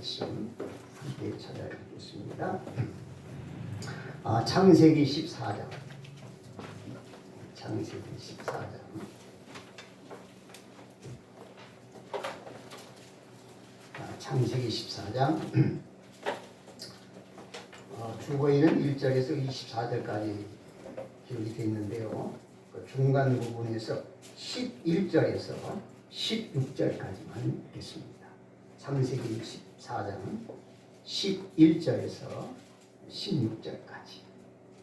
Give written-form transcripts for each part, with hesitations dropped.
말씀 함께 찾아뵙겠습니다. 창세기 14장. 창세기 14장. 창세기 14장. 주거인은 1절에서 24절까지 기록이 되어 있는데요. 그 중간 부분에서 11절에서 16절까지만 읽겠습니다. 창세기 14장 11절에서 16절까지.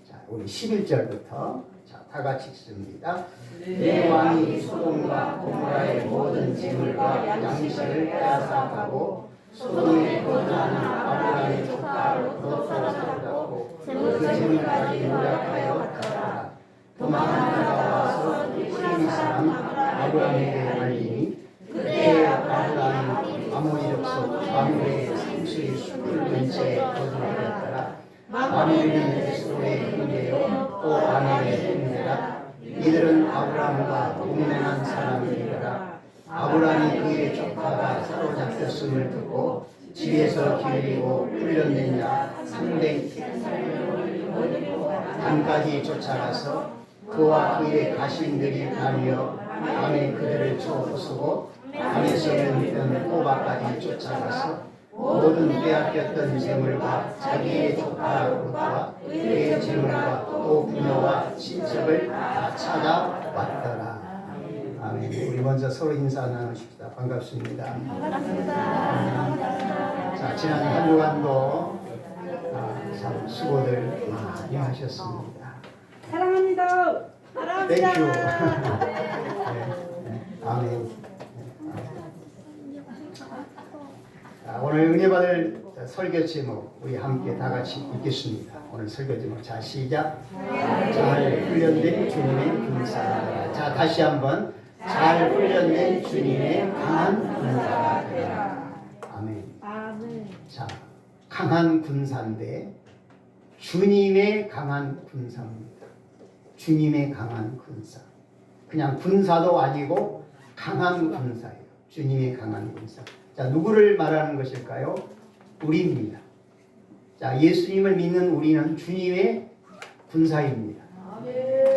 자, 우리 11절부터 다 같이 읽습니다. 내 왕이 소돔과 고모라의 모든 재물과 양식을 빼앗아가고 소돔의 거주하는 아브라함의 조카 롯으로 잡고 그 재물까지 노력하여 갔더라. 도망한 자가 와서 시리 사람 아브라함에게 알리니 그때 아브라함이 아모리 족속 마므레의 상수의 숲을 근처에 거주하였더라. 마므레는 에스로의 형제요 또 아멜의 형제라. 이들은 아브라함과 동맹한 사람들이더라. 아브라함이 그의 조카가 사로잡혔음을 듣고 집에서 기르고 훈련된 자 300 단까지 쫓아가서 그와 그의 가신들이 나뉘어 밤에 그들을 쳐 부수고 밤에서는 있던 호박까지 쫓아가서 모든 빼앗겼던 재물과 자기의 조카 롯과 그의 재물과 또 부녀와 친척을 다 찾아왔더라. 아멘. 우리 먼저 서로 인사 나누십시다. 반갑습니다. 자, 지난 한 주간도 참 수고들 많이 하셨습니다. 사랑합니다. 사랑합니다. 땡큐. 네. 아멘. 오늘 은혜 받을 설교 제목 우리 함께 다 같이 읽겠습니다. 오늘 설교 제목 자 시작. 잘 훈련된 주님의 군사가. 자 다시 한번 잘 훈련된 주님의 강한 군사가 되라. 아멘. 아멘. 자 강한 군사인데 주님의 강한 군사입니다. 주님의 강한 군사. 그냥 군사도 아니고 강한 군사예요. 주님의 강한 군사. 자, 누구를 말하는 것일까요? 우리입니다. 자, 예수님을 믿는 우리는 주님의 군사입니다.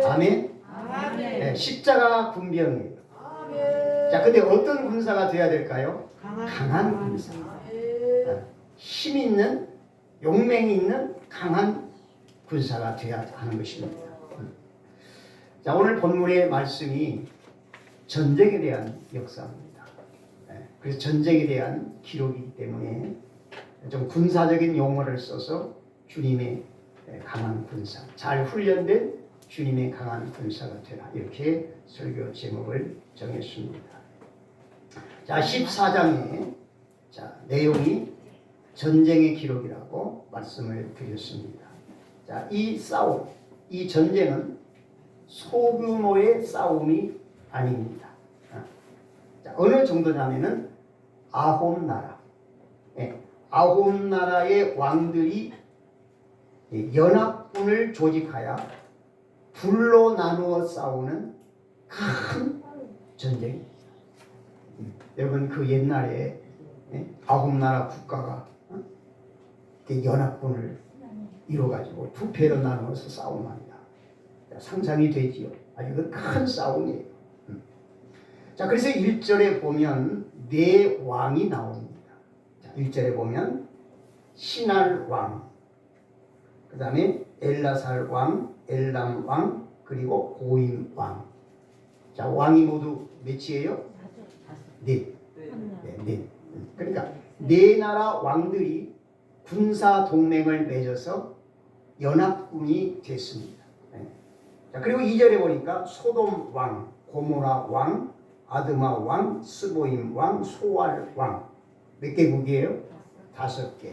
아멘. 아멘. 네, 십자가 군병이에요. 아멘. 자, 근데 어떤 군사가 되어야 될까요? 강한 군사. 힘 있는, 용맹이 있는 강한 군사가 되어야 하는 것입니다. 자, 오늘 본문의 말씀이 전쟁에 대한 역사입니다. 그래서 전쟁에 대한 기록이기 때문에 좀 군사적인 용어를 써서 주님의 강한 군사, 잘 훈련된 주님의 강한 군사가 되라. 이렇게 설교 제목을 정했습니다. 자, 14장의 내용이 전쟁의 기록이라고 말씀을 드렸습니다. 자, 이 싸움, 이 전쟁은 소규모의 싸움이 아닙니다. 자, 어느 정도냐면은 아홉 나라, 아홉 나라의 왕들이 연합군을 조직하여 둘로 나누어 싸우는 큰 전쟁입니다. 여러분 그 옛날에 아홉 나라 국가가 연합군을 이루어가지고 두 패로 나누어서 싸움합니다. 상상이 되지요. 아주 큰 싸움이에요. 자, 그래서 1절에 보면 네 왕이 나옵니다. 자, 1절에 보면 신할 왕, 그 다음에 엘라살 왕, 엘람 왕, 그리고 고임 왕. 자, 왕이 모두 몇이에요? 네. 네. 그러니까 네 나라 왕들이 군사 동맹을 맺어서 연합군이 됐습니다. 자, 그리고 2절에 보니까 소돔 왕, 고모라 왕, 아드마 왕, 스보임 왕, 소알 왕. 몇 개국이에요? 5개.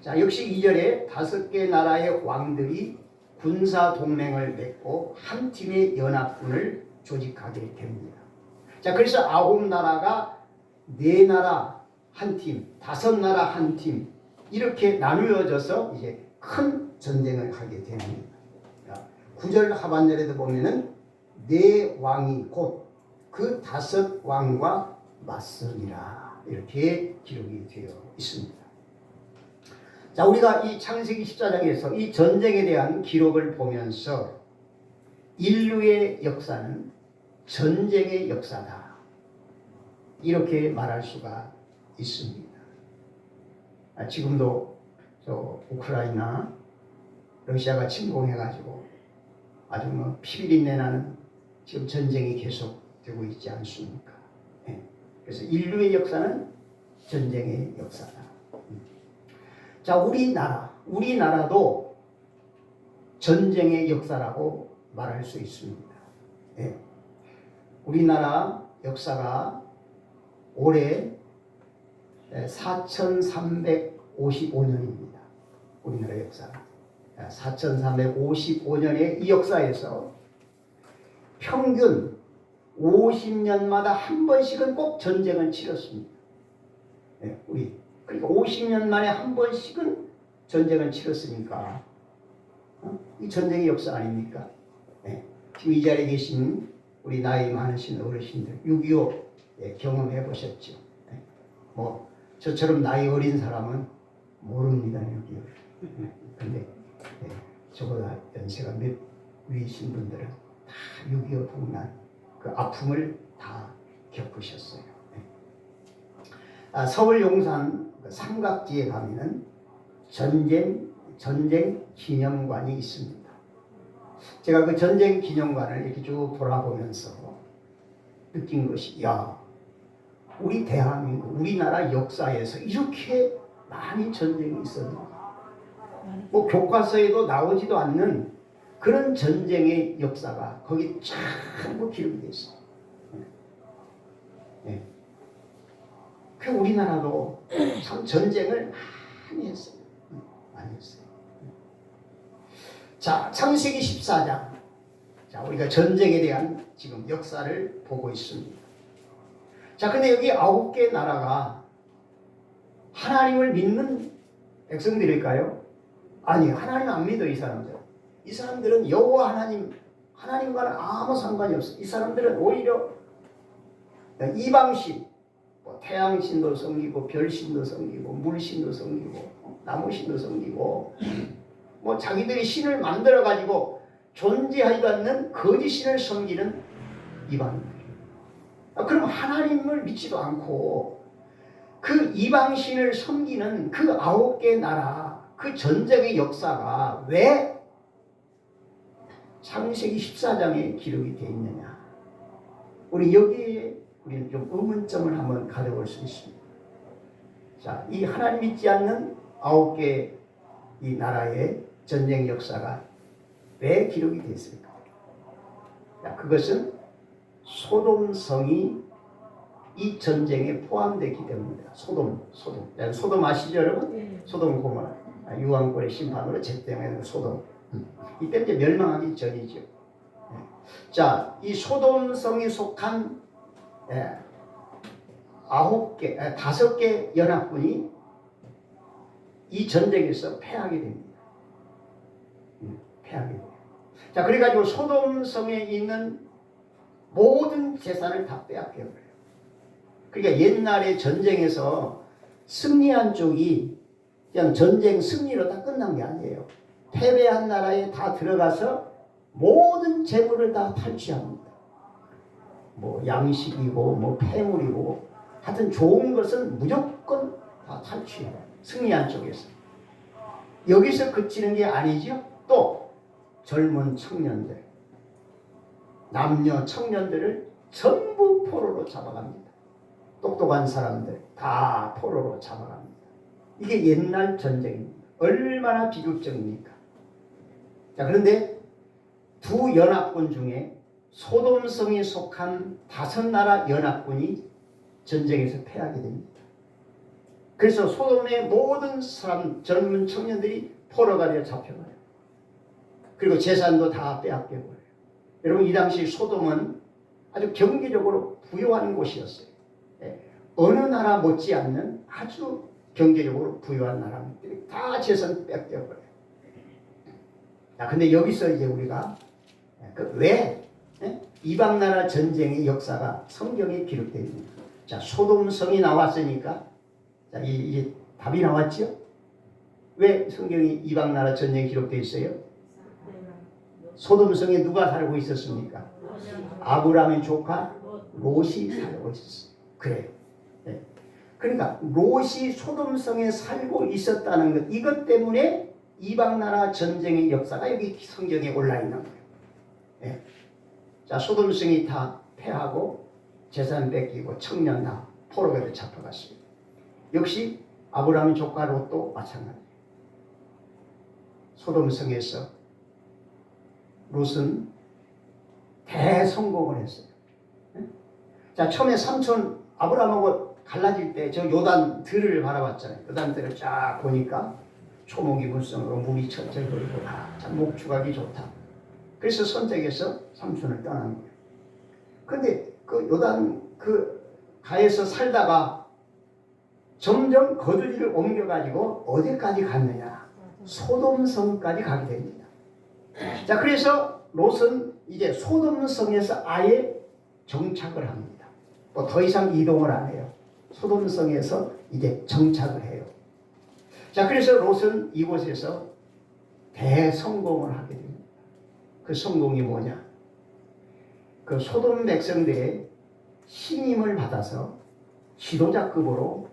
자, 역시 2절에 5개 나라의 왕들이 군사 동맹을 맺고 한 팀의 연합군을 조직하게 됩니다. 자, 그래서 9나라가 4나라 한 팀, 5나라 한 팀, 이렇게 나누어져서 이제 큰 전쟁을 하게 됩니다. 9절 하반절에도 보면은 네 왕이 곧 그 5 왕과 맞서리라 이렇게 기록이 되어 있습니다. 자, 우리가 이 창세기 14장에서 이 전쟁에 대한 기록을 보면서 인류의 역사는 전쟁의 역사다, 이렇게 말할 수가 있습니다. 지금도 저 우크라이나 러시아가 침공해가지고 아주 뭐 피비린내 나는 지금 전쟁이 계속되고 있지 않습니까? 네. 그래서 인류의 역사는 전쟁의 역사다. 자, 우리나라도 전쟁의 역사라고 말할 수 있습니다. 네. 우리나라 역사가 올해 4355년입니다. 우리나라 역사가 4355년의 이 역사에서 평균 50년마다 한 번씩은 꼭 전쟁을 치렀습니다. 네, 그러니까 50년 만에 한 번씩은 전쟁을 치렀으니까 이 전쟁의 역사 아닙니까? 네, 지금 이 자리에 계신 우리 나이 많으신 어르신들 6.25 경험해 보셨죠? 네, 뭐 저처럼 나이 어린 사람은 모릅니다. 6.25. 근데 저보다 연세가 몇 위이신 분들은 다 6.25 동란 그 아픔을 다 겪으셨어요. 서울 용산 삼각지에 가면은 전쟁 기념관이 있습니다. 제가 그 전쟁 기념관을 이렇게 쭉 돌아보면서 느낀 것이, 야, 우리 대한민국, 우리나라 역사에서 이렇게 많이 전쟁이 있었나? 뭐 교과서에도 나오지도 않는 그런 전쟁의 역사가 거기 전부 기록이 되어 있어요. 네. 그 우리나라도 참 전쟁을 많이 했어요. 많이 했어요. 자, 창세기 14장. 자, 우리가 전쟁에 대한 지금 역사를 보고 있습니다. 자, 근데 여기 9개 나라가 하나님을 믿는 백성들일까요? 아니, 하나님 안 믿어. 이 사람들은 여호와 하나님과는 아무 상관이 없어. 이 사람들은 오히려 이방신, 뭐 태양신도 섬기고 별신도 섬기고 물신도 섬기고 나무신도 섬기고 뭐 자기들이 신을 만들어 가지고 존재하지도 않는 거짓 신을 섬기는 이방인들. 그럼 하나님을 믿지도 않고 그 이방신을 섬기는 그 9개 나라, 그 전쟁의 역사가 왜 창세기 14장에 기록이 되어 있느냐? 우리 여기에 우리는 좀 의문점을 한번 가져볼 수 있습니다. 자, 이 하나님 믿지 않는 9개 이 나라의 전쟁 역사가 왜 기록이 되어 있을까? 자, 그것은 소돔성이 이 전쟁에 포함되기 때문입니다. 소돔 아시죠, 여러분? 네. 소돔 고모라, 유황불의 심판으로 제때하는 소돔. 이때 이제 멸망하기 전이죠. 자, 이 소돔성이 속한 5개 연합군이 이 전쟁에서 패하게 됩니다. 패하게 돼요. 자, 그래가지고 소돔성에 있는 모든 재산을 다 빼앗겨버려요. 그러니까 옛날에 전쟁에서 승리한 쪽이 그냥 전쟁 승리로 다 끝난 게 아니에요. 패배한 나라에 다 들어가서 모든 재물을 다 탈취합니다. 뭐 양식이고 뭐 폐물이고 하여튼 좋은 것은 무조건 다 탈취해요. 승리한 쪽에서. 여기서 그치는 게 아니죠. 또 젊은 청년들, 남녀 청년들을 전부 포로로 잡아갑니다. 똑똑한 사람들 다 포로로 잡아갑니다. 이게 옛날 전쟁입니다. 얼마나 비극적입니까? 자, 그런데 두 연합군 중에 소돔성이 속한 5나라 연합군이 전쟁에서 패하게 됩니다. 그래서 소돔의 모든 사람, 젊은 청년들이 포로가 되어 잡혀가요. 그리고 재산도 다 빼앗겨버려요. 여러분, 이 당시 소돔은 아주 경제적으로 부유한 곳이었어요. 어느 나라 못지않는 아주 경제적으로 부유한 나라들이 다 재산 뺏겨버려요. 자, 근데 여기서 이제 우리가 왜 이방 나라 전쟁의 역사가 성경에 기록되어 있습니다. 자, 소돔성이 나왔으니까 자, 이제 답이 나왔죠? 왜 성경이 이방 나라 전쟁 기록되어 있어요? 소돔성에 누가 살고 있었습니까? 아브라함의 조카 롯이 살고 있었어요. 그래요. 네. 그러니까 롯이 소돔성에 살고 있었다는 것, 이것 때문에 이방 나라 전쟁의 역사가 여기 성경에 올라 있는 거예요. 네. 자, 소돔성이 다 패하고 재산 뺏기고 청년 다 포로가 잡혀갔어요. 역시 아브라함의 조카 롯도 마찬가지예요. 소돔성에서 롯은 대성공을 했어요. 자, 처음에 삼촌 아브라함하고 갈라질 때 저 요단 들을 바라봤잖아요. 요단 들을 쫙 보니까 초목이 물성으로 물이 철철 흐르고 참 목축하기 좋다. 그래서 선택해서 삼촌을 떠난 거예요. 근데 그 요단 그 가에서 살다가 점점 거주지를 옮겨가지고 어디까지 갔느냐? 소돔성까지 가게 됩니다. 자, 그래서 롯은 이제 소돔성에서 아예 정착을 합니다. 뭐 더 이상 이동을 안 해요. 소돔성에서 이제 정착을 해요. 자, 그래서 롯은 이곳에서 대성공을 하게 됩니다. 그 성공이 뭐냐? 그 소돔 백성들의 신임을 받아서 지도자급으로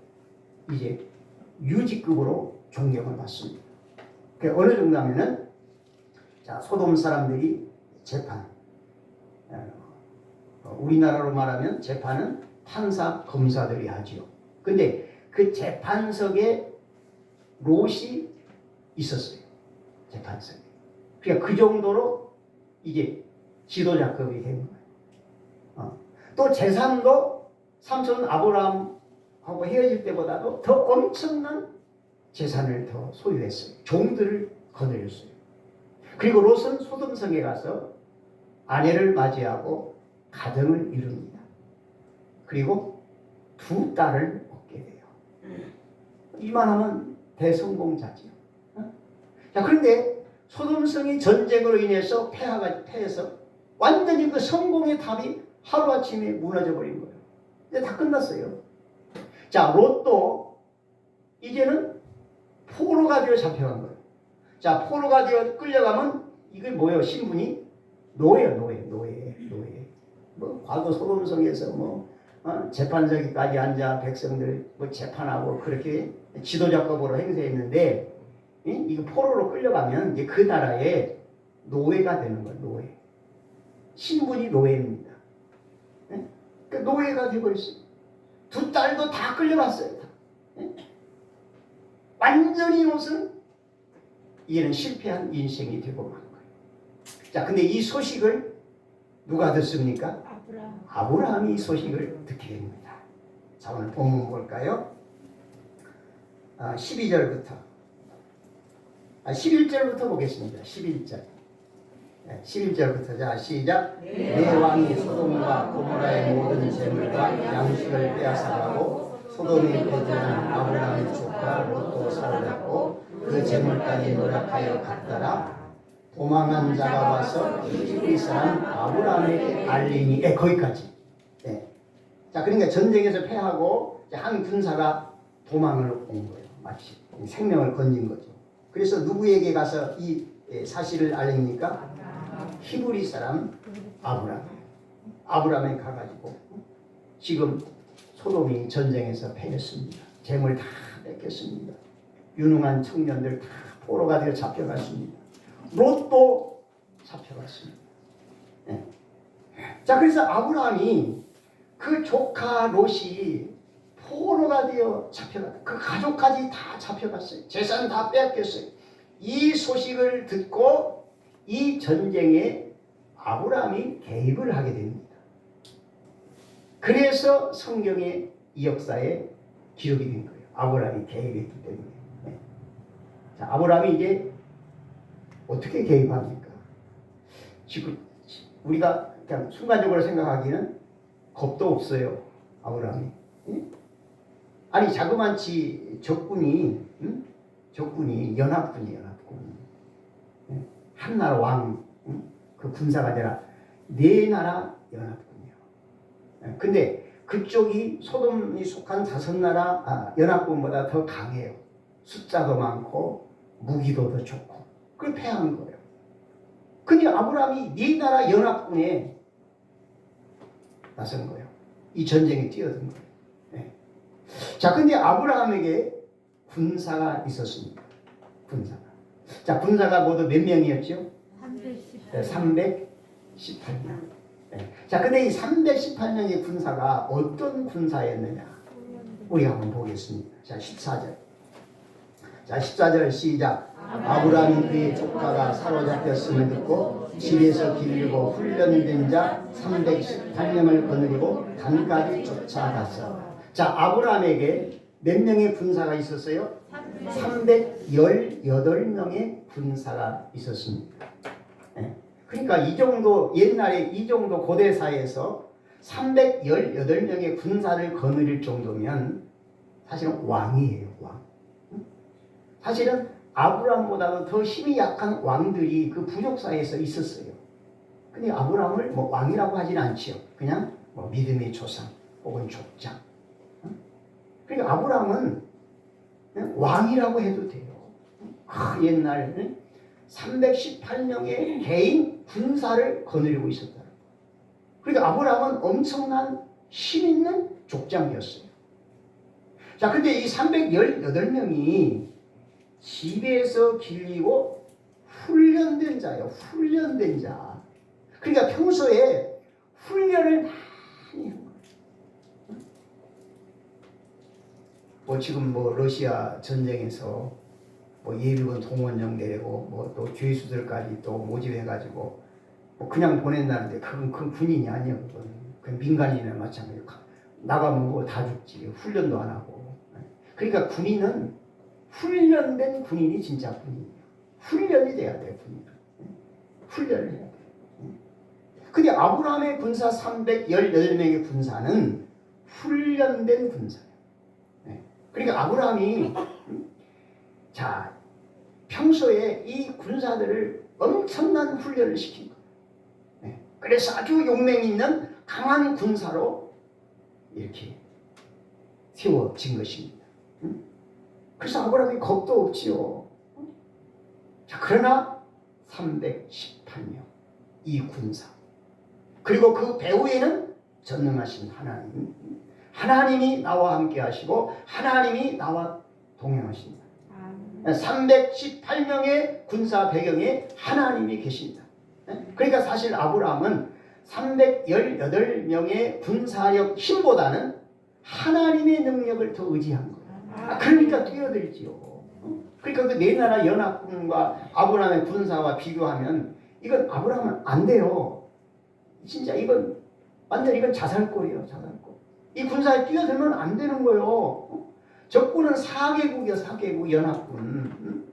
이제 유지급으로 존경을 받습니다. 그 어느 정도 하면은, 자, 소돔 사람들이 재판, 우리나라로 말하면 재판은 판사, 검사들이 하지요. 근데 그 재판석에 롯이 있었어요. 재판석에. 그러니까 그 정도로 이게 지도자급이 된 거예요. 또 재산도 삼촌 아브라함하고 헤어질 때보다도 더 엄청난 재산을 더 소유했어요. 종들을 거느렸어요. 그리고 롯은 소돔성에 가서 아내를 맞이하고 가정을 이룹니다. 그리고 두 딸을 얻게 돼요. 이만하면 대성공자지요. 자, 그런데 소돔성이 전쟁으로 인해서 패해서 완전히 그 성공의 답이 하루아침에 무너져 버린 거예요. 이제 다 끝났어요. 자, 롯도 이제는 포로가 되어 잡혀간 거예요. 자, 포로가 되어 끌려가면 이게 뭐예요? 신분이 노예. 뭐 과거 소돔성에서 재판석에까지 앉아 백성들 뭐 재판하고 그렇게 지도자급으로 행세했는데, 이거 포로로 끌려가면 이제 그 나라의 노예가 되는 거예요. 노예. 신분이 노예입니다. 그러니까 노예가 되어버렸어요. 두 딸도 다 끌려갔어요. 완전히 롯은 이제는 실패한 인생이 되고 만 거예요. 자, 근데 이 소식을 누가 듣습니까? 아브라함이 이 소식을 듣게 됩니다. 자, 오늘 본문 볼까요? 12절부터 11절부터 보겠습니다. 11절. 11절부터 자, 시작. 내 왕이 소돔과 고모라의 모든 재물과 양식을 빼앗아가고 소돔에 거주한 아브라함의 조카 롯도 사로잡고 그 재물까지 노력하여 갔더라. 도망한 자가 와서 히브리 사람 아브라함에게 알리니, 거기까지. 자, 그러니까 전쟁에서 패하고 한 군사가 도망을 온 거예요. 마치 생명을 건진 거죠. 그래서 누구에게 가서 이 사실을 알립니까? 히브리 사람 아브라함에 가가지고 지금 소돔이 전쟁에서 패했습니다. 재물 다 뺏겼습니다. 유능한 청년들 다 포로가 되어 잡혀갔습니다. 롯도 잡혀갔습니다. 자, 그래서 아브라함이 그 조카 롯이 포로가 되어 잡혀갔어요. 그 가족까지 다 잡혀갔어요. 재산 다 빼앗겼어요. 이 소식을 듣고 이 전쟁에 아브라함이 개입을 하게 됩니다. 그래서 성경의 이 역사에 기록이 된 거예요. 아브라함이 개입했기 때문에. 자, 아브라함이 이제 어떻게 개입합니까? 지금 우리가 그냥 순간적으로 생각하기는 겁도 없어요. 아브라함이. 아니, 자그만치 적군이 연합군이에요. 한 나라 왕, 그 군사가 아니라 네 나라 연합군이에요. 근데 그쪽이 소돔이 속한 5 나라 연합군보다 더 강해요. 숫자도 많고 무기도 더 좋고 그걸 패한 거예요. 근데 아브라함이 네 나라 연합군에 나선 거예요. 이 전쟁에 뛰어든 거예요. 네. 자, 근데 아브라함에게 군사가 있었습니다. 군사가. 자, 군사가 모두 몇 명이었죠? 318명. 네. 자, 근데 이 318명의 군사가 어떤 군사였느냐? 우리 한번 보겠습니다. 자, 14절. 자, 14절 시작. 아브라함이 그의 조카가 사로잡혔음을 듣고 집에서 기르고 훈련된 자 318명을 거느리고 단까지 쫓아갔어. 자, 아브라함에게 몇 명의 군사가 있었어요? 318명의 군사가 있었습니다. 네. 그러니까 이 정도 옛날에 이 정도 고대사에서 318명의 군사를 거느릴 정도면 사실은 왕이에요. 왕. 사실은 아브라함보다도 더 힘이 약한 왕들이 그 부족사에서 있었어요. 근데 아브라함을 뭐 왕이라고 하지는 않지요. 그냥 뭐 믿음의 조상 혹은 족장. 그러니까 아브라함은 왕이라고 해도 돼요. 옛날 318명의 개인 군사를 거느리고 있었다. 그러니까 아브라함은 엄청난 힘 있는 족장이었어요. 자, 근데 이 318명이 집에서 길리고 훈련된 자예요. 훈련된 자. 그러니까 평소에 훈련을 많이 한 거예요. 뭐 지금 뭐 러시아 전쟁에서 뭐 예비군 동원령 내리고 뭐 또 죄수들까지 또 모집해가지고 뭐 그냥 보낸다는데 그건 그 군인이 아니에요. 그건 민간인이나 마찬가지예요. 나가면 뭐 다 죽지. 훈련도 안 하고. 그러니까 군인은 훈련된 군인이 진짜 군인이에요. 훈련이 돼야 돼요. 군인은. 훈련을 해야 돼요. 근데 아브라함의 군사 318명의 군사는 훈련된 군사예요. 그러니까 아브라함이 자 평소에 이 군사들을 엄청난 훈련을 시킨 거예요. 그래서 아주 용맹 있는 강한 군사로 이렇게 세워진 것입니다. 그래서 아브라함이 겁도 없지요. 자, 그러나 318명 이 군사 그리고 그 배후에는 전능하신 하나님, 하나님이 나와 함께 하시고 하나님이 나와 동행하신다. 318명의 군사 배경에 하나님이 계신다. 그러니까 사실 아브라함은 318명의 군사력 힘보다는 하나님의 능력을 더 의지한 거예요. 그러니까 뛰어들지요. 그러니까 그 네 나라 연합군과 아브라함의 군사와 비교하면 이건 아브라함은 안 돼요. 진짜 이건 완전 이건 자살골이에요. 자살골. 이 군사에 뛰어들면 안 되는 거예요. 적군은 4개국이요. 4개국 연합군.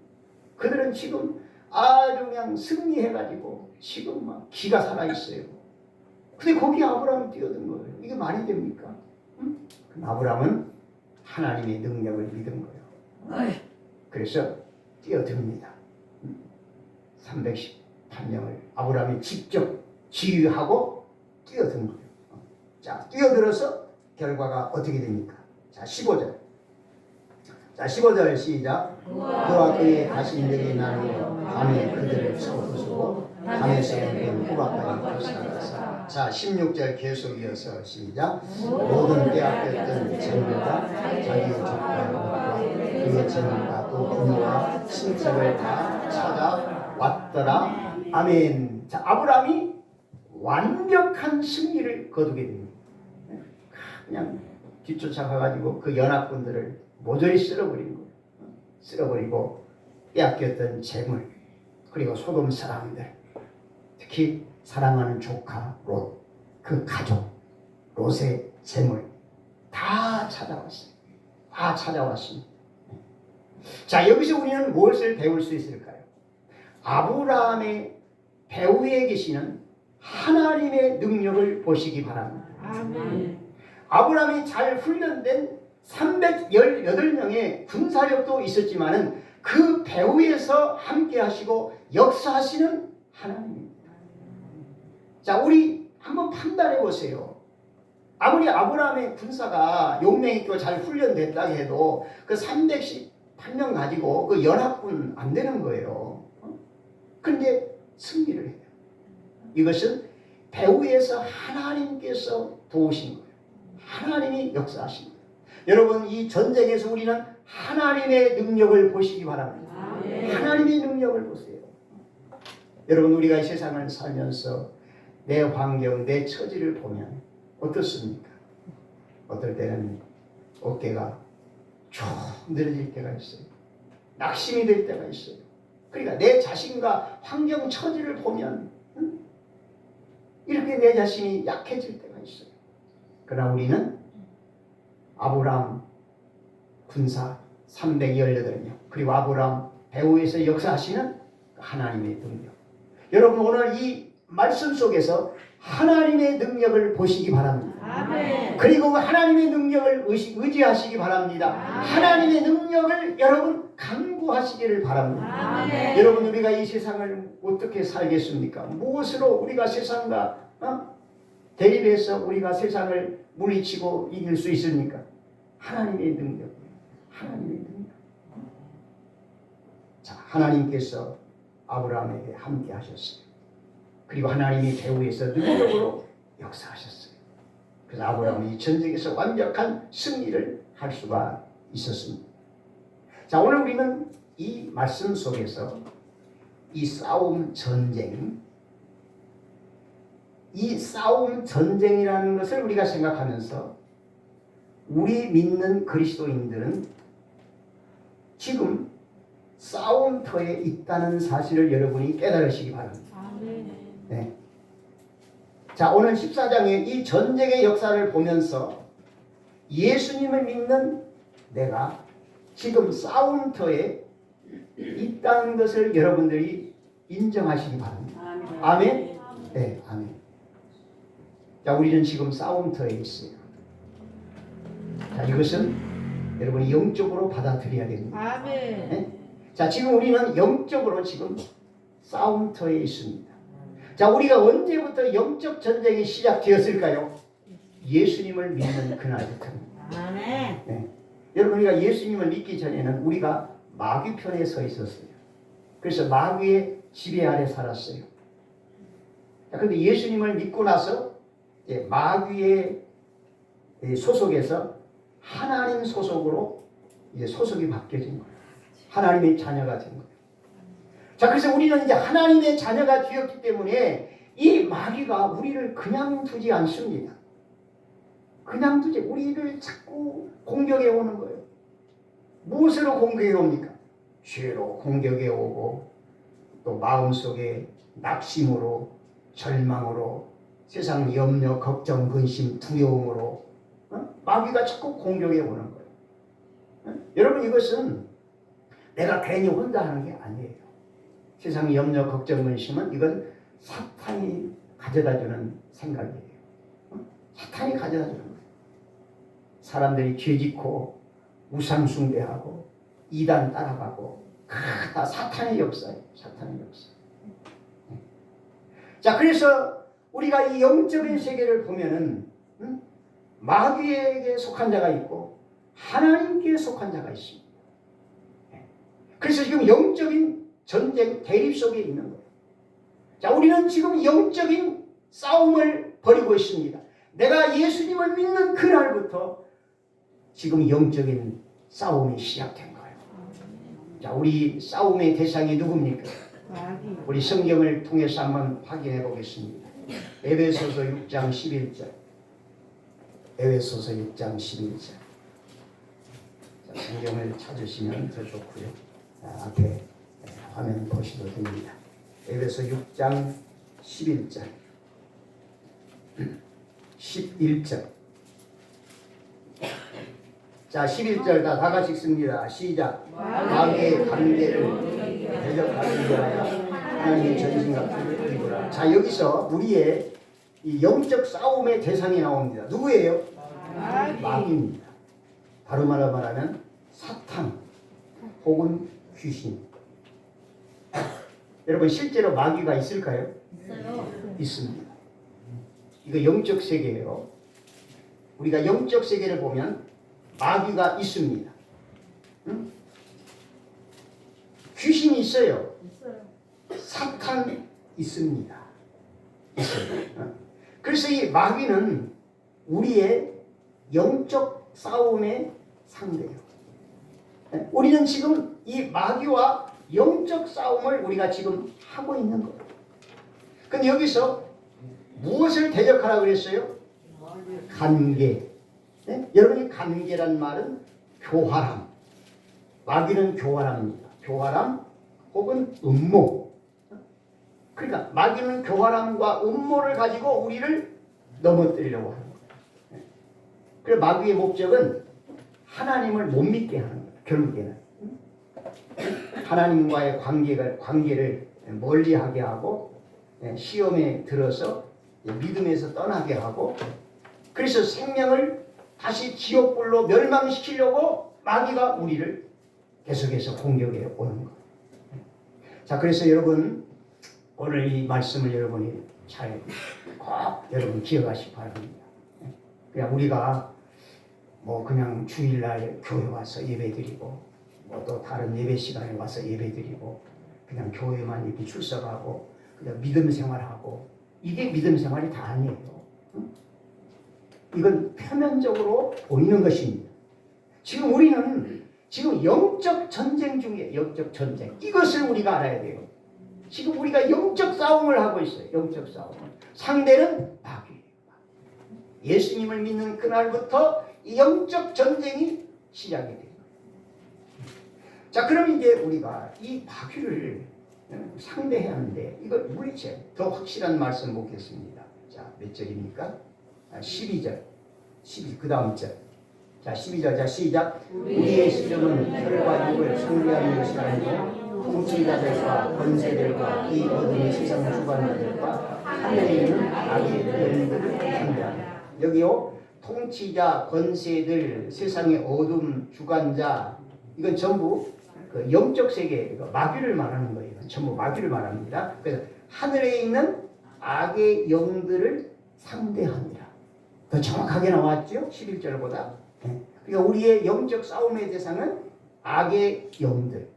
그들은 지금 아주 그냥 승리해가지고 지금 막 기가 살아있어요. 근데 거기 아브라함이 뛰어든 거예요. 이게 말이 됩니까? 그럼 아브라함은 하나님의 능력을 믿은 거예요. 그래서 뛰어듭니다. 318명을 아브라함이 직접 지휘하고 뛰어든 거예요. 자, 뛰어들어서 결과가 어떻게 됩니까? 자, 15절. 자, 15절 시작. 그와 그의 가신들이 나누어 밤에 그들을 쳐부수고 밤에서 오는 호박까지 불사라서. 자, 16절 계속 이어서 시작. 모든 빼앗겼던 재물과 자기의 족발과 그의 재물과 또 부모와 친척을 다 찾아왔더라. 아멘. 자, 아브라함이 완벽한 승리를 거두게 됩니다. 그냥 뒤쫓아가가지고 그 연합군들을 모조리 쓸어버린 거예요. 쓸어버리고 빼앗겼던 재물 그리고 소돔 사람들 특히 사랑하는 조카 롯, 그 가족 롯의 재물 다 찾아왔어요. 다 찾아왔습니다. 자, 여기서 우리는 무엇을 배울 수 있을까요? 아브라함의 배후에 계시는 하나님의 능력을 보시기 바랍니다. 아멘. 아브라함이 잘 훈련된 318명의 군사력도 있었지만은 그 배후에서 함께 하시고 역사하시는 하나님입니다. 자, 우리 한번 판단해 보세요. 아무리 아브라함의 군사가 용맹 있고 잘 훈련됐다 해도 그 318 8명 가지고 그 연합군 안 되는 거예요. 그런데 승리를 해요. 이것은 배후에서 하나님께서 도우신 거예요. 하나님이 역사하신 거예요. 여러분, 이 전쟁에서 우리는 하나님의 능력을 보시기 바랍니다. 하나님의 능력을 보세요. 여러분, 우리가 이 세상을 살면서 내 환경, 내 처지를 보면 어떻습니까? 어떨 때는 어깨가 쭉 늘어질 때가 있어요. 낙심이 될 때가 있어요. 그러니까 내 자신과 환경 처지를 보면 이렇게 내 자신이 약해질 때가 있어요. 그러나 우리는 아브라함 군사 318명, 그리고 아브라함 배후에서 역사하시는 하나님의 능력. 여러분, 오늘 이 말씀 속에서 하나님의 능력을 보시기 바랍니다. 아멘. 그리고 하나님의 능력을 의지하시기 바랍니다. 하나님의 능력을 여러분 강구하시기를 바랍니다. 아멘. 여러분, 우리가 이 세상을 어떻게 살겠습니까? 무엇으로 우리가 세상과 대립해서 우리가 세상을 물리치고 이길 수 있습니까? 하나님의 능력. 하나님의 능력. 자, 하나님께서 아브라함에게 함께 하셨어요. 그리고 하나님이 배후에서 능력으로 역사하셨어요. 그래서 아브라함이 이 전쟁에서 완벽한 승리를 할 수가 있었습니다. 자, 오늘 우리는 이 말씀 속에서 이 싸움 전쟁, 이 싸움 전쟁이라는 것을 우리가 생각하면서 우리 믿는 그리스도인들은 지금 싸움터에 있다는 사실을 여러분이 깨달으시기 바랍니다. 네. 자, 오늘 14장의 이 전쟁의 역사를 보면서 예수님을 믿는 내가 지금 싸움터에 있다는 것을 여러분들이 인정하시기 바랍니다. 아멘? 네, 아멘. 자, 우리는 지금 싸움터에 있어요. 자, 이것은 여러분이 영적으로 받아들여야 됩니다. 아멘. 네? 자, 지금 우리는 영적으로 지금 싸움터에 있습니다. 자, 우리가 언제부터 영적 전쟁이 시작되었을까요? 예수님을 믿는 그날부터입니다. 아멘. 네. 여러분, 우리가 예수님을 믿기 전에는 우리가 마귀 편에 서 있었어요. 그래서 마귀의 지배 아래 살았어요. 그런데 예수님을 믿고 나서 마귀의 소속에서 하나님 소속으로 이제 소속이 바뀌어진 거예요. 하나님의 자녀가 된 거예요. 자, 그래서 우리는 이제 하나님의 자녀가 되었기 때문에 이 마귀가 우리를 그냥 두지 않습니다. 그냥 두지, 우리를 자꾸 공격해 오는 거예요. 무엇으로 공격해 옵니까? 죄로 공격해 오고, 또 마음속에 낙심으로, 절망으로, 세상 염려, 걱정, 근심, 두려움으로 마귀가 자꾸 공격해 오는 거예요. 여러분, 이것은 내가 괜히 혼자 하는 게 아니에요. 세상 염려, 걱정, 근심은 이건 사탄이 가져다주는 생각이에요. 사탄이 가져다주는 거예요. 사람들이 죄짓고 우상 숭배하고 이단 따라가고 다 사탄의 역사예요. 사탄의 역사. 자, 그래서 우리가 이 영적인 세계를 보면은 마귀에게 속한 자가 있고 하나님께 속한 자가 있습니다. 그래서 지금 영적인 전쟁 대립 속에 있는 거예요. 자, 우리는 지금 영적인 싸움을 벌이고 있습니다. 내가 예수님을 믿는 그날부터 지금 영적인 싸움이 시작된 거예요. 자, 우리 싸움의 대상이 누굽니까? 우리 성경을 통해서 한번 확인해 보겠습니다. 에베소서 6장 11절. 에베소서 6장 11절. 자, 성경을 찾으시면 더 좋고요. 자, 앞에 화면 보시도 됩니다. 에베소 6장 11절. 11절. 자, 11절 다 같이 읽습니다. 시작. 마귀의 관계를 대적하기 위하여 하나님의 전신과 피를 입으라. 자, 여기서 우리의 이 영적 싸움의 대상이 나옵니다. 누구예요? 마귀입니다. 다른 말로 말하면 사탄 혹은 귀신. 여러분, 실제로 마귀가 있을까요? 있습니다. 이거 영적 세계예요. 우리가 영적 세계를 보면 마귀가 있습니다. 응? 귀신이 있어요. 있어요. 사탄 있습니다. 있어요. 그래서 이 마귀는 우리의 영적 싸움의 상대예요. 우리는 지금 이 마귀와 영적 싸움을 우리가 지금 하고 있는 거예요. 근데 여기서 무엇을 대적하라고 그랬어요? 간계. 네? 여러분이 간계란 말은 교활함. 마귀는 교활함입니다. 교활함 혹은 음모. 그러니까 마귀는 교활함과 음모를 가지고 우리를 넘어뜨리려고 하는 거예요. 그래서 마귀의 목적은 하나님을 못 믿게 하는 거예요. 결국에는 하나님과의 관계를 멀리하게 하고 시험에 들어서 믿음에서 떠나게 하고, 그래서 생명을 다시 지옥불로 멸망시키려고 마귀가 우리를 계속해서 공격해 오는 거예요. 자, 그래서 여러분 오늘 이 말씀을 여러분이 잘 꼭 여러분 기억하시기 바랍니다. 그냥 우리가 뭐 그냥 주일날 교회 와서 예배드리고 뭐 또 다른 예배 시간에 와서 예배드리고 그냥 교회만 이렇게 출석하고 그냥 믿음 생활하고 이게 믿음 생활이 다 아니에요. 이건 표면적으로 보이는 것입니다. 지금 우리는 지금 영적 전쟁 중에 영적 전쟁, 이것을 우리가 알아야 돼요. 지금 우리가 영적 싸움을 하고 있어요. 영적 싸움. 상대는 마귀예요. 예수님을 믿는 그날부터 이 영적 전쟁이 시작이 돼요. 자, 그럼 이제 우리가 이 마귀를 상대해야 하는데 이걸 물리쳐 더 확실한 말씀 보겠습니다. 자, 몇 절입니까? 12절. 12, 그 다음 절. 자, 12절. 자, 시작. 우리의 시름은 혈과 육을 상대하는 것이 아니고 통치자들과 권세들과 이 어둠의 세상 주관자들과 하늘에 있는 악의 영들을 상대한다. 여기요, 통치자, 권세들, 세상의 어둠 주관자, 이건 전부 그 영적 세계, 마귀를 말하는 거예요. 전부 마귀를 말합니다. 그래서 하늘에 있는 악의 영들을 상대합니다. 더 정확하게 나왔죠? 11절보다. 그러니까 우리의 영적 싸움의 대상은 악의 영들.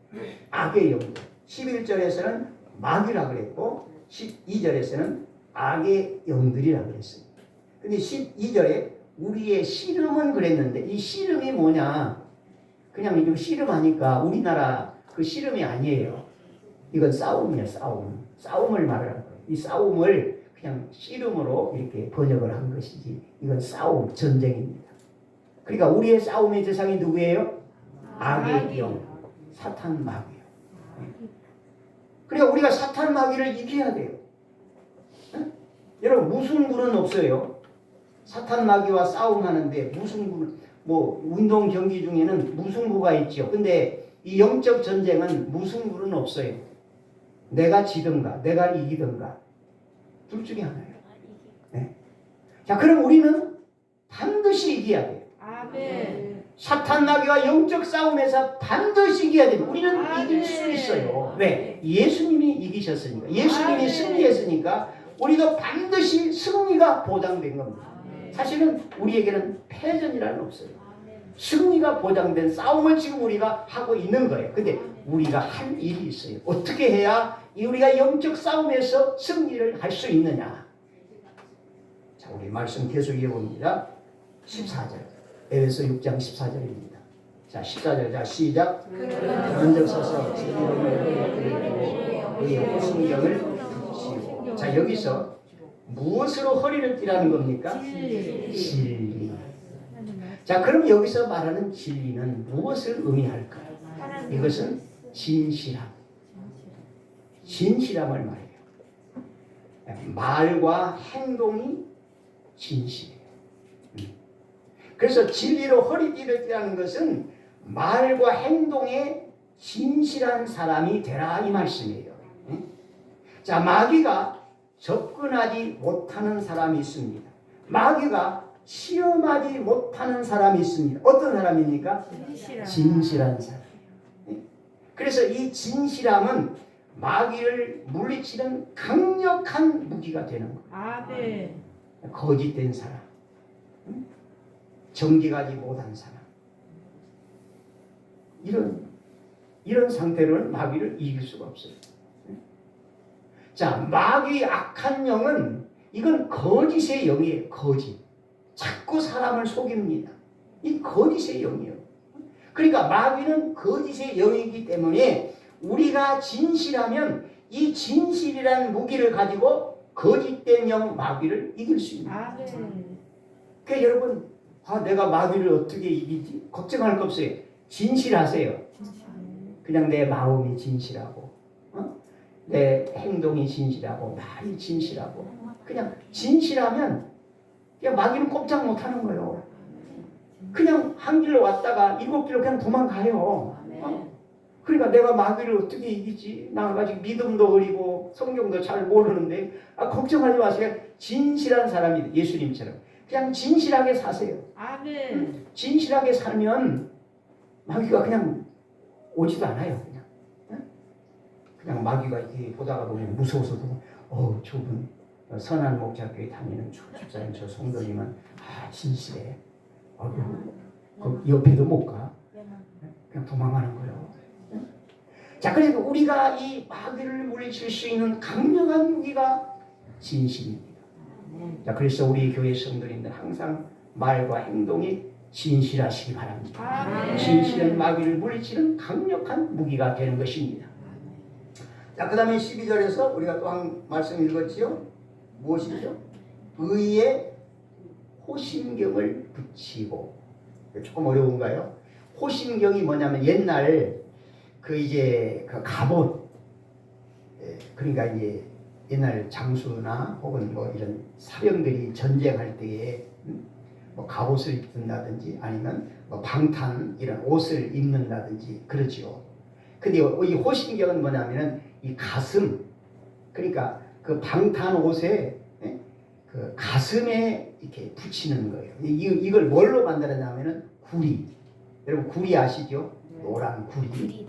악의 영들. 11절에서는 마귀라 그랬고 12절에서는 악의 영들이라 그랬어요. 근데 12절에 우리의 씨름은 그랬는데 이 씨름이 뭐냐? 그냥 이거 씨름하니까 우리나라 그 씨름이 아니에요. 이건 싸움이에요. 싸움. 싸움을 말하는 거예요. 이 싸움을 그냥 씨름으로 이렇게 번역을 한 것이지 이건 싸움, 전쟁입니다. 그러니까 우리의 싸움의 대상이 누구예요? 악의 영, 사탄 마귀예요. 그러니까 우리가 사탄 마귀를 이겨야 돼요. 여러분 무승부는 없어요. 사탄 마귀와 싸움하는데 무승부, 뭐 운동 경기 중에는 무승부가 있죠. 근데 이 영적 전쟁은 무승부는 없어요. 내가 지든가 내가 이기든가 둘 중에 하나예요. 네. 자, 그럼 우리는 반드시 이겨야 돼요. 아멘. 사탄 마귀와 영적 싸움에서 반드시 이겨야 돼요. 우리는 이길 수 있어요. 왜? 예수님이 이기셨으니까. 예수님이 승리했으니까 우리도 반드시 승리가 보장된 겁니다. 사실은 우리에게는 패전이라는 없어요. 승리가 보장된 싸움을 지금 우리가 하고 있는 거예요. 근데 우리가 할 일이 있어요. 어떻게 해야 우리가 영적 싸움에서 승리를 할 수 있느냐. 자, 우리 말씀 계속 이어봅니다. 14절. 에베소 6장 14절입니다. 자, 14절. 자, 시작. 먼저 서서 진리를 드리고 그의 호신경을 붙이고. 자, 여기서 무엇으로 허리를 띠라는 겁니까? 진리. 자, 그럼 여기서 말하는 진리는 무엇을 의미할까요? 이것은 진실함. 진실함을 말해요. 말과 행동이 진실이에요. 그래서 진리로 허리띠를 띠라는 것은 말과 행동에 진실한 사람이 되라 이 말씀이에요. 자, 마귀가 접근하지 못하는 사람이 있습니다. 마귀가 시험하지 못하는 사람이 있습니다. 어떤 사람입니까? 진실한 사람. 그래서 이 진실함은 마귀를 물리치는 강력한 무기가 되는 거예요. 아멘. 거짓된 사람, 정직하지 못한 사람, 이런 이런 상태로는 마귀를 이길 수가 없어요. 자, 마귀 악한 영은 이건 거짓의 영이에요. 거짓. 자꾸 사람을 속입니다. 이 거짓의 영이에요. 그러니까 마귀는 거짓의 영이기 때문에 우리가 진실하면 이 진실이라는 무기를 가지고 거짓된 영 마귀를 이길 수 있는 거예요. 아멘. 그러니까 여러분, 내가 마귀를 어떻게 이기지? 걱정할 거 없어요. 진실하세요. 그냥 내 마음이 진실하고, 내 행동이 진실하고, 말이 진실하고, 그냥 진실하면 그냥 마귀는 꼼짝 못하는 거예요. 그냥 한 길로 왔다가 7길로 그냥 도망가요. 그러니까 내가 마귀를 어떻게 이기지? 나 아직 믿음도 어리고 성경도 잘 모르는데 걱정하지 마세요. 진실한 사람이 예수님처럼 그냥 진실하게 사세요. 아멘. 진실하게 살면 마귀가 그냥 오지도 않아요. 그냥 마귀가 이렇게 보다가 보면 무서워서도 저분 선한 목자교회 다니는 집사님 저 성도님은 진실해. 그 옆에도 못 가. 그냥 도망가는 거예요. 자, 그래서 우리가 이 마귀를 물리칠 수 있는 강력한 무기가 진실입니다. 자, 그래서 우리 교회 성도님들 항상 말과 행동이 진실하시기 바랍니다. 아멘. 진실은 마귀를 물리치는 강력한 무기가 되는 것입니다. 자, 그 다음에 12절에서 우리가 또 한 말씀 읽었지요. 무엇이죠? 의의 호심경을 붙이고. 조금 어려운가요? 호심경이 뭐냐면 옛날 그 갑옷, 그러니까 이제 옛날 장수나 혹은 뭐 이런 사병들이 전쟁할 때에 뭐 갑옷을 입는다든지 아니면 뭐 방탄 이런 옷을 입는다든지 그러지요. 근데 이 호심경은 뭐냐면은 이 가슴, 그러니까 그 방탄 옷에 그 가슴에 이렇게 붙이는 거예요. 이걸 뭘로 만들었냐면은 구리. 여러분 구리 아시죠? 노란 구리.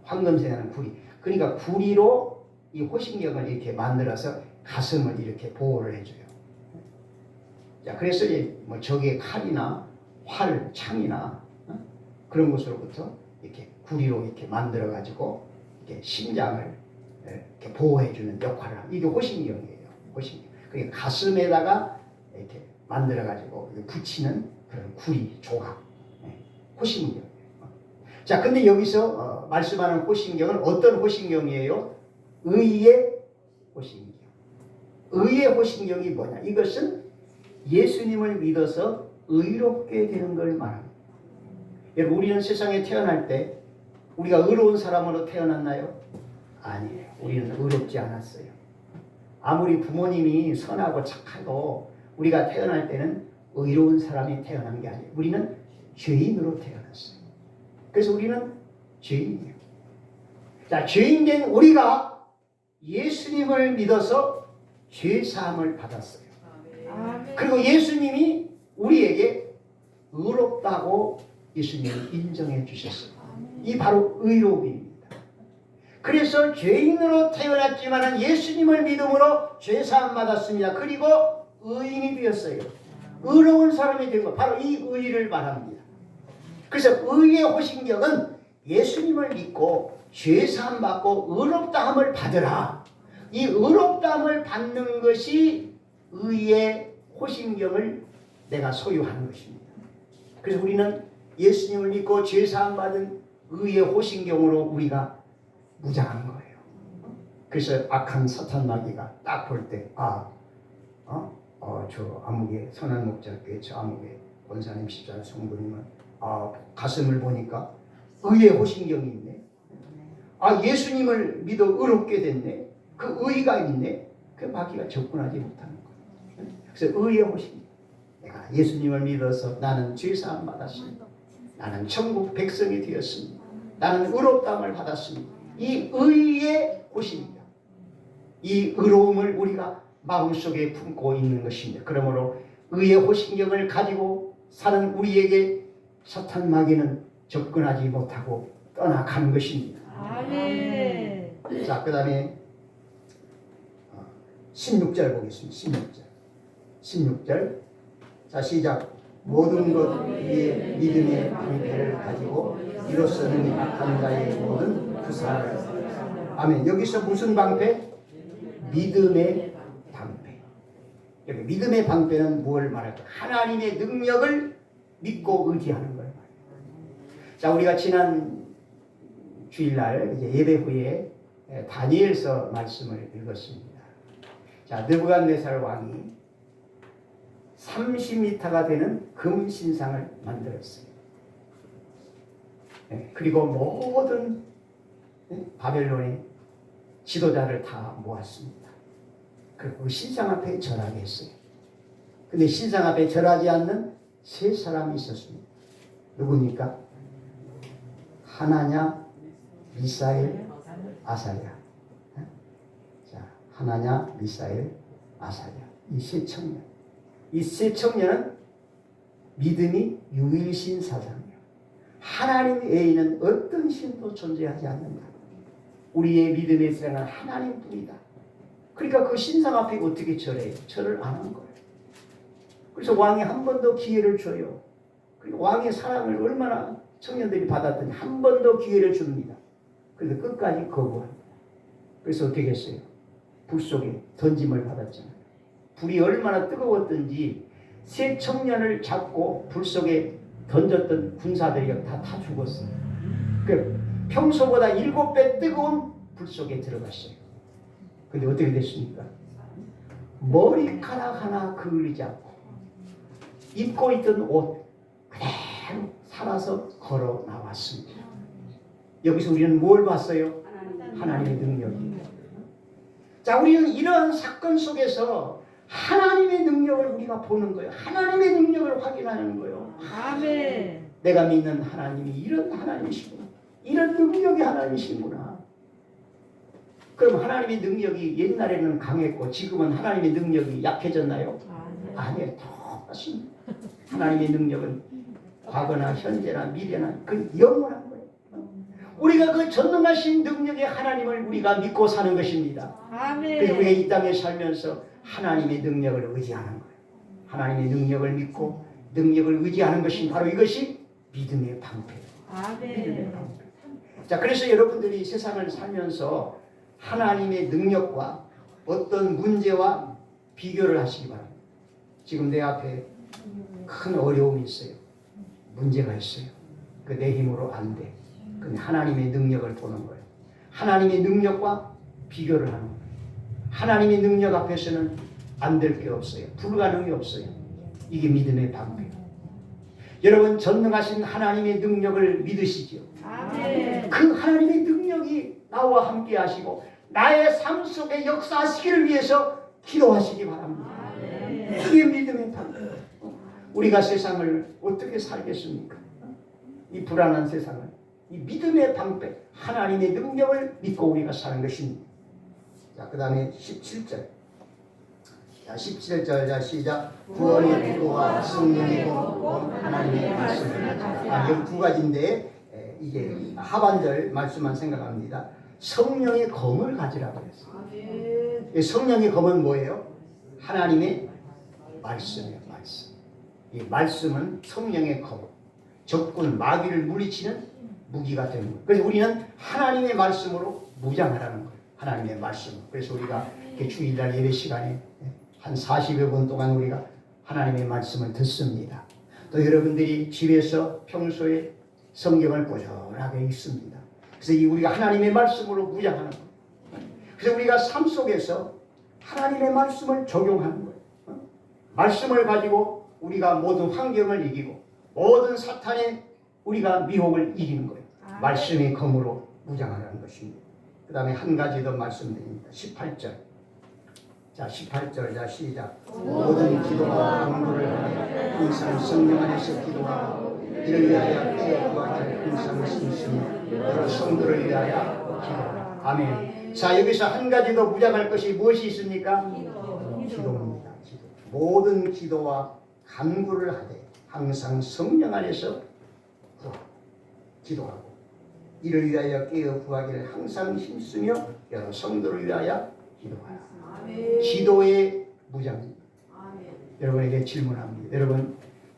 황금색하는 구리. 그러니까 구리로 이 호심경을 이렇게 만들어서 가슴을 이렇게 보호를 해줘요. 자, 그래서 이제 뭐 적의 칼이나 활, 창이나 그런 것으로부터 이렇게 구리로 이렇게 만들어 가지고 이렇게 심장을 이렇게 보호해주는 역할을 합니다. 이게 호심경이에요. 호심경. 그러니까 가슴에다가 이렇게 만들어 가지고 붙이는 그런 구리 조각, 호심경. 자, 근데 여기서 말씀하는 호심경은 어떤 호심경이에요? 의의 호심경. 의의 호심경이 뭐냐? 이것은 예수님을 믿어서 의롭게 되는 걸 말합니다. 여러분, 우리는 세상에 태어날 때 우리가 의로운 사람으로 태어났나요? 아니에요. 우리는 의롭지 않았어요. 아무리 부모님이 선하고 착하도 우리가 태어날 때는 의로운 사람이 태어난 게 아니에요. 우리는 죄인으로 태어났어요. 그래서 우리는 죄인이에요. 자, 죄인된 우리가 예수님을 믿어서 죄사함을 받았어요. 아멘. 그리고 예수님이 우리에게 의롭다고 예수님을 인정해 주셨어요. 이 바로 의로움입니다. 그래서 죄인으로 태어났지만 예수님을 믿음으로 죄사함 받았습니다. 그리고 의인이 되었어요. 의로운 사람이 된 것, 바로 이 의를 말합니다. 그래서 의의 호심경은 예수님을 믿고 죄사함 받고 의롭다함을 받으라. 이 의롭다함을 받는 것이 의의 호심경을 내가 소유하는 것입니다. 그래서 우리는 예수님을 믿고 죄사함 받은 의의 호심경으로 우리가 무장한 거예요. 그래서 악한 사탄 마귀가 딱 볼 때 저 아무개 선한 목자교회 저 아무개 권사님 십자가 성부님은 가슴을 보니까 의의 호심경이 있네. 예수님을 믿어 의롭게 됐네. 그 의가 있네. 그 마귀가 접근하지 못하는 거예요. 그래서 의의 호심경. 내가 예수님을 믿어서 나는 죄사함 받았습니다. 나는 천국 백성이 되었습니다. 나는 의롭다함을 받았습니다. 이 의의 호심경. 이 의로움을 우리가 마음속에 품고 있는 것입니다. 그러므로 의의 호심경을 가지고 사는 우리에게 사탄 마귀는 접근하지 못하고 떠나가는 것입니다. 아멘. 자, 그 다음에 16절 보겠습니다. 16절. 자, 시작. 모든 것 위에 믿음의 방패를 가지고 이로서는 악한 자의 모든 구사를. 아멘. 여기서 무슨 방패? 믿음의 방패. 여기 믿음의 방패는 무엇을 말할까? 하나님의 능력을 믿고 의지하는 거예요. 자, 우리가 지난 주일날 이제 예배 후에 다니엘서 말씀을 읽었습니다. 자, 느부갓네살 왕이 30m가 되는 금 신상을 만들었어요. 그리고 모든 바벨론의 지도자를 다 모았습니다. 그리고 그 신상 앞에 절하게 했어요. 근데 신상 앞에 절하지 않는 세 사람이 있었습니다. 누굽니까? 하나냐, 미사엘, 아사랴. 자, 하나냐, 미사엘, 아사랴. 이 세 청년. 이 세 청년은 믿음이 유일신 사상이에요. 하나님 외에는 어떤 신도 존재하지 않는다. 우리의 믿음의 신앙은 하나님뿐이다. 그러니까 그 신상 앞에 어떻게 절해요? 절을 안 한 거예요. 그래서 왕이 한 번 더 기회를 줘요. 그리고 왕의 사랑을 얼마나 청년들이 받았더니 한 번 더 기회를 줍니다. 그래서 끝까지 거부합니다. 그래서 어떻게 했어요? 불 속에 던짐을 받았잖아요. 불이 얼마나 뜨거웠던지 세 청년을 잡고 불 속에 던졌던 군사들이 다 죽었어요. 그 평소보다 7배 뜨거운 불 속에 들어갔어요. 근데 어떻게 됐습니까? 머리카락 하나 그을리지 않고 입고 있던 옷 그대로 살아서 걸어 나왔습니다. 여기서 우리는 뭘 봤어요? 하나님의 능력입니다. 자, 우리는 이러한 사건 속에서 하나님의 능력을 우리가 보는 거예요. 하나님의 능력을 확인하는 거예요. 아멘. 내가 믿는 하나님이 이런 하나님이시구나. 이런 능력의 하나님이시구나. 그럼 하나님의 능력이 옛날에는 강했고 지금은 하나님의 능력이 약해졌나요? 아니에요. 똑같습니다. 하나님의 능력은 과거나 현재나 미래나 그 영원한 거예요. 우리가 그 전능하신 능력의 하나님을 우리가 믿고 사는 것입니다. 아멘. 그래서 우리가 이 땅에 살면서 하나님의 능력을 의지하는 거예요. 하나님의 능력을 믿고 능력을 의지하는 것이 바로 이것이 믿음의 방패예요. 아멘. 자, 그래서 여러분들이 세상을 살면서 하나님의 능력과 어떤 문제와 비교를 하시기 바랍니다. 지금 내 앞에 큰 어려움이 있어요. 문제가 있어요. 그 내 힘으로 안 돼. 근데 하나님의 능력을 보는 거예요. 하나님의 능력과 비교를 하는 거예요. 하나님의 능력 앞에서는 안 될 게 없어요. 불가능이 없어요. 이게 믿음의 방패예요. 여러분, 전능하신 하나님의 능력을 믿으시죠? 아멘. 그 하나님의 능력이 나와 함께 하시고 나의 삶 속에 역사하시기를 위해서 기도하시기 바랍니다. 아멘. 그게 믿음의 방패예요. 우리가 세상을 어떻게 살겠습니까? 이 불안한 세상을 이 믿음의 방패 하나님의 능력을 믿고 우리가 사는 것입니다. 자, 그 다음에 17절. 자, 17절. 자, 시작. 구원의 기도와 성령의 검 하나님의 말씀을 하자. 여기 두 가지인데 이제 하반절 말씀만 생각합니다. 성령의 검을 가지라고 했어요. 성령의 검은 뭐예요? 하나님의 말씀이에요. 말씀. 이 말씀은 성령의 검. 적군 마귀를 물리치는 무기가 되는 거예요. 그래서 우리는 하나님의 말씀으로 무장하라는 거예요. 하나님의 말씀. 그래서 우리가 주일날 예배 시간에 한 40여 분 동안 우리가 하나님의 말씀을 듣습니다. 또 여러분들이 집에서 평소에 성경을 꾸준하게 읽습니다. 그래서 우리가 하나님의 말씀으로 무장하는 거예요. 그래서 우리가 삶 속에서 하나님의 말씀을 적용하는 거예요. 말씀을 가지고 우리가 모든 환경을 이기고 모든 사탄의 우리가 미혹을 이기는 거예요. 말씀의 검으로 무장하는 것입니다. 그 다음에 한 가지 더 말씀드립니다. 18절. 자, 18절. 자, 시작. 모든 기도와 간구를 하되 항상 성령 안에서 기도하고 이를 위하여 깨어 구하기를 항상 힘쓰며 여러 성도를 위하여 기도하라. 아멘. 자, 여기서 한 가지 더 무장할 것이 무엇이 있습니까? 기도입니다. 기도. 모든 기도와 간구를 하되 항상 성령 안에서 기도하고 이를 위하여 깨어 구하기를 항상 힘쓰며 여러 성도를 위하여 기도하라. 기도의 무장입니다. 여러분에게 질문합니다. 여러분,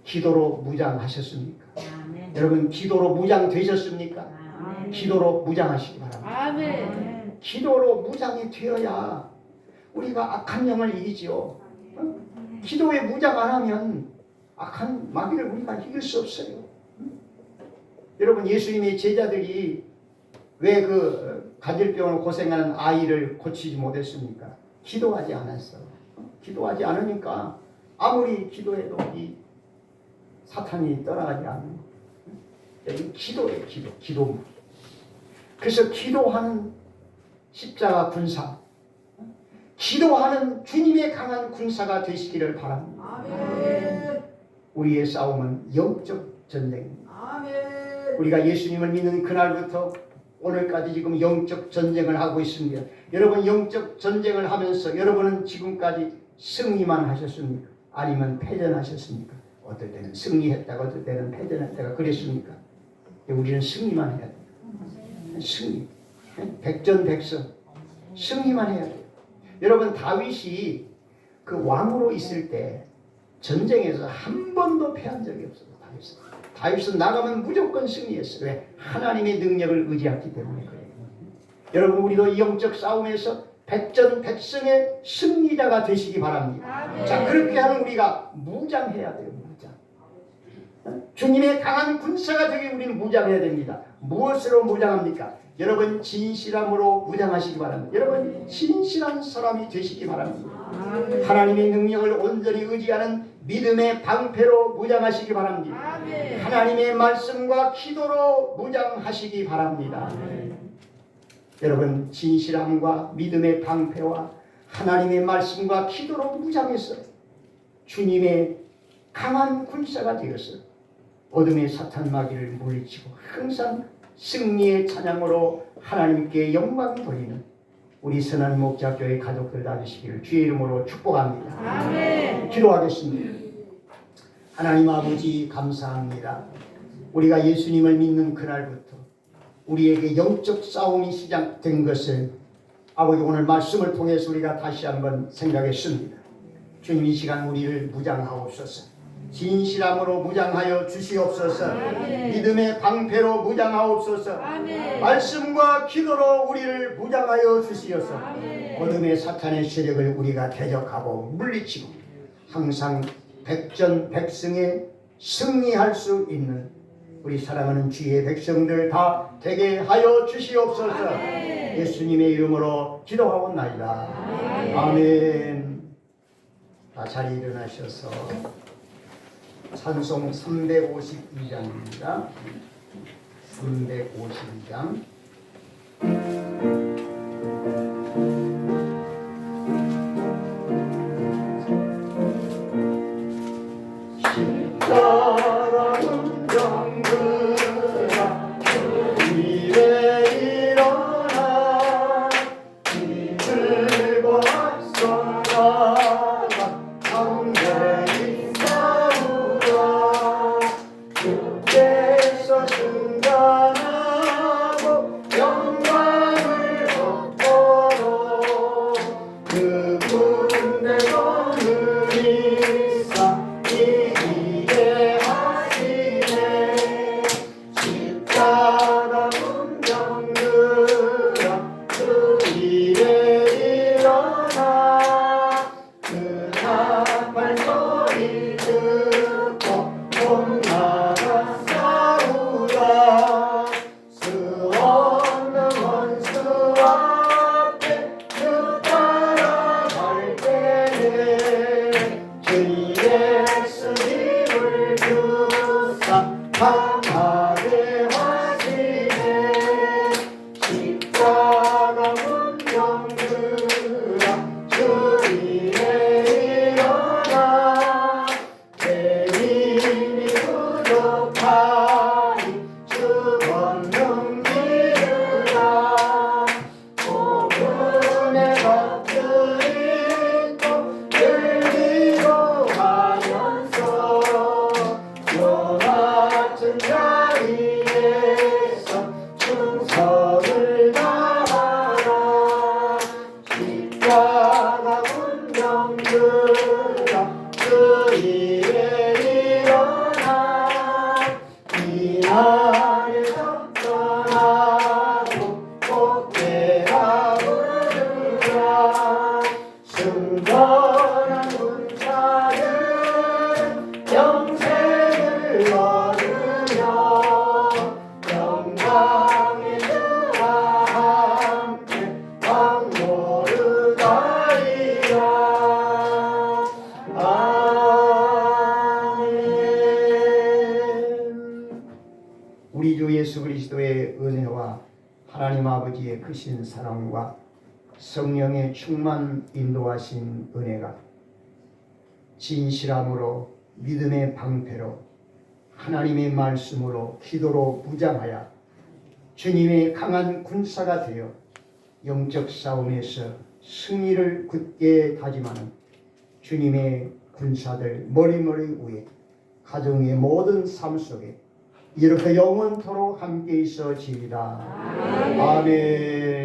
기도로 무장하셨습니까? 아멘. 여러분 기도로 무장되셨습니까? 아멘. 기도로 무장하시기 바랍니다. 아멘. 기도로 무장이 되어야 우리가 악한 영을 이기지요. 기도에 무장 안 하면 악한 마귀를 우리가 이길 수 없어요. 여러분 예수님의 제자들이 왜 그 간질병으로 고생하는 아이를 고치지 못했습니까? 기도하지 않았어. 기도하지 않으니까 아무리 기도해도 이 사탄이 떠나가지 않는 이 기도예요. 기도. 그래서 기도하는 십자가 군사, 기도하는 주님의 강한 군사가 되시기를 바랍니다. 아멘. 우리의 싸움은 영적 전쟁입니다. 아멘. 우리가 예수님을 믿는 그날부터 오늘까지 지금 영적 전쟁을 하고 있습니다. 여러분 영적 전쟁을 하면서 여러분은 지금까지 승리만 하셨습니까? 아니면 패전하셨습니까? 어떨 때는 승리했다가 어떨 때는 패전했다가 그랬습니까? 우리는 승리만 해야 돼요. 승리. 백전백승. 승리만 해야 돼요. 여러분 다윗이 그 왕으로 있을 때 전쟁에서 한 번도 패한 적이 없어요. 다윗은 나가면 무조건 승리했어요. 왜? 하나님의 능력을 의지했기 때문에 그래요. 여러분 우리도 영적 싸움에서 백전백승의 승리자가 되시기 바랍니다. 아멘. 자 그렇게 하는 우리가 무장해야 돼요. 무장. 주님의 강한 군사가 되기 우리는 무장해야 됩니다. 무엇으로 무장합니까? 여러분 진실함으로 무장하시기 바랍니다. 여러분 진실한 사람이 되시기 바랍니다. 아멘. 하나님의 능력을 온전히 의지하는 믿음의 방패로 무장하시기 바랍니다. 아멘. 하나님의 말씀과 기도로 무장하시기 바랍니다. 여러분 진실함과 믿음의 방패와 하나님의 말씀과 기도로 무장해서 주님의 강한 군사가 되어서 어둠의 사탄 마귀를 물리치고 항상 승리의 찬양으로 하나님께 영광 돌리는 우리 선한 목자교회 가족들 다 되시기를 주의 이름으로 축복합니다. 아멘. 기도하겠습니다. 하나님 아버지 감사합니다. 우리가 예수님을 믿는 그날부터 우리에게 영적 싸움이 시작된 것을 아버지 오늘 말씀을 통해서 우리가 다시 한번 생각했습니다. 주님 이 시간 우리를 무장하옵소서. 진실함으로 무장하여 주시옵소서. 아멘. 믿음의 방패로 무장하옵소서. 아멘. 말씀과 기도로 우리를 무장하여 주시옵소서. 아멘. 어둠의 사탄의 세력을 우리가 대적하고 물리치고 항상 백전백승에 승리할 수 있는 우리 사랑하는 주의 백성들 다 되게 하여 주시옵소서. 아멘. 예수님의 이름으로 기도하옵나이다. 아멘. 다 자리 일어나셔서 찬송 352장입니다. 352장. 십자가는 정그라 주님의 일어나 이들과 앞서나가 강대히 싸우라 주께서 승단하고 영광을 내가 부르라 승천한 군사들 영생을 얻으려 영광의 주와 함께 왕노를 가리라. 아멘. 우리 주 예수 그리스도의 은혜와 하나님 아버지의 크신 사랑과 성령의 충만 인도하신 은혜가 진실함으로 믿음의 방패로 하나님의 말씀으로 기도로 무장하여 주님의 강한 군사가 되어 영적 싸움에서 승리를 굳게 다짐하는 주님의 군사들 머리머리 위에 가정의 모든 삶 속에 이렇게 영원토록 함께 있어지리라. 아멘.